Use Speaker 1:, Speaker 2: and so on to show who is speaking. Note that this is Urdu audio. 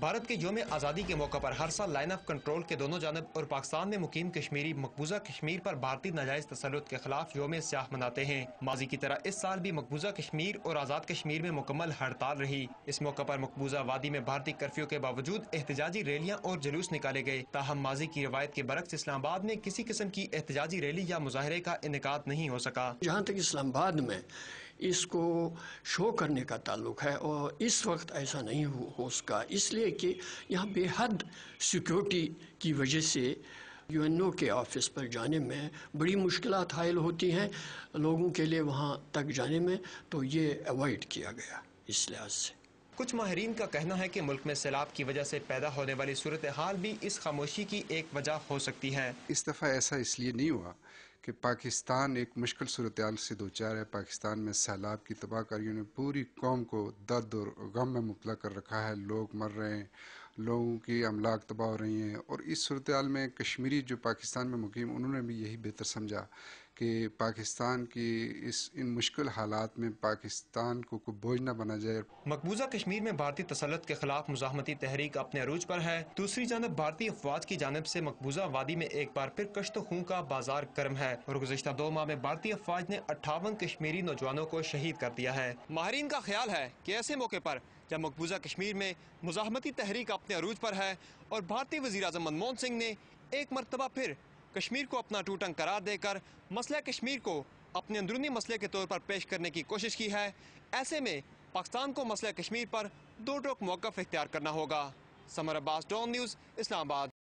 Speaker 1: بھارت کے یوم آزادی کے موقع پر ہر سال لائن آف کنٹرول کے دونوں جانب اور پاکستان میں مقیم کشمیری مقبوضہ کشمیر پر بھارتی ناجائز تسلط کے خلاف یوم سیاہ مناتے ہیں۔ ماضی کی طرح اس سال بھی مقبوضہ کشمیر اور آزاد کشمیر میں مکمل ہڑتال رہی۔ اس موقع پر مقبوضہ وادی میں بھارتی کرفیو کے باوجود احتجاجی ریلیاں اور جلوس نکالے گئے، تاہم ماضی کی روایت کے برعکس اسلام آباد میں کسی قسم کی احتجاجی ریلی یا مظاہرے کا انعقاد نہیں ہو سکا۔
Speaker 2: جہاں تک اسلام آباد میں اس کو شو کرنے کا تعلق ہے اور اس وقت ایسا نہیں ہو سکا، اس لیے کہ یہاں بے حد سیکیورٹی کی وجہ سے UNO کے آفس پر جانے میں بڑی مشکلات حائل ہوتی ہیں لوگوں کے لیے وہاں تک جانے میں، تو یہ اوائڈ کیا گیا اس لحاظ سے۔
Speaker 1: کچھ ماہرین کا کہنا ہے کہ ملک میں سیلاب کی وجہ سے پیدا ہونے والی صورتحال بھی اس خاموشی کی ایک وجہ ہو سکتی ہے۔
Speaker 3: اس دفعہ ایسا اس لیے نہیں ہوا کہ پاکستان ایک مشکل صورتحال سے دوچار ہے۔ پاکستان میں سیلاب کی تباہ کاریوں نے پوری قوم کو درد اور غم میں مبتلا کر رکھا ہے، لوگ مر رہے ہیں، لوگوں کی املاک تباہ ہو رہی ہیں، اور اس صورتحال میں کشمیری جو پاکستان میں مقیم انہوں نے بھی یہی بہتر سمجھا کہ پاکستان کی ان مشکل حالات میں پاکستان کو کوئی بوجھ نہ بنا جائے۔
Speaker 1: مقبوضہ کشمیر میں بھارتی تسلط کے خلاف مزاحمتی تحریک اپنے عروج پر ہے۔ دوسری جانب بھارتی افواج کی جانب سے مقبوضہ وادی میں ایک بار پھر کشت و خون کا بازار گرم ہے اور گزشتہ 2 ماہ میں بھارتی افواج نے 58 کشمیری نوجوانوں کو شہید کر دیا ہے۔ ماہرین کا خیال ہے کہ ایسے موقع پر جب مقبوضہ کشمیر میں مزاحمتی تحریک اپنے عروج پر ہے اور بھارتی وزیر اعظم منموہن سنگھ نے ایک مرتبہ پھر کشمیر کو اپنا ٹوٹن قرار دے کر مسئلہ کشمیر کو اپنے اندرونی مسئلے کے طور پر پیش کرنے کی کوشش کی ہے، ایسے میں پاکستان کو مسئلہ کشمیر پر دو ٹوک موقف اختیار کرنا ہوگا۔ سمر عباس، ڈون نیوز، اسلام آباد۔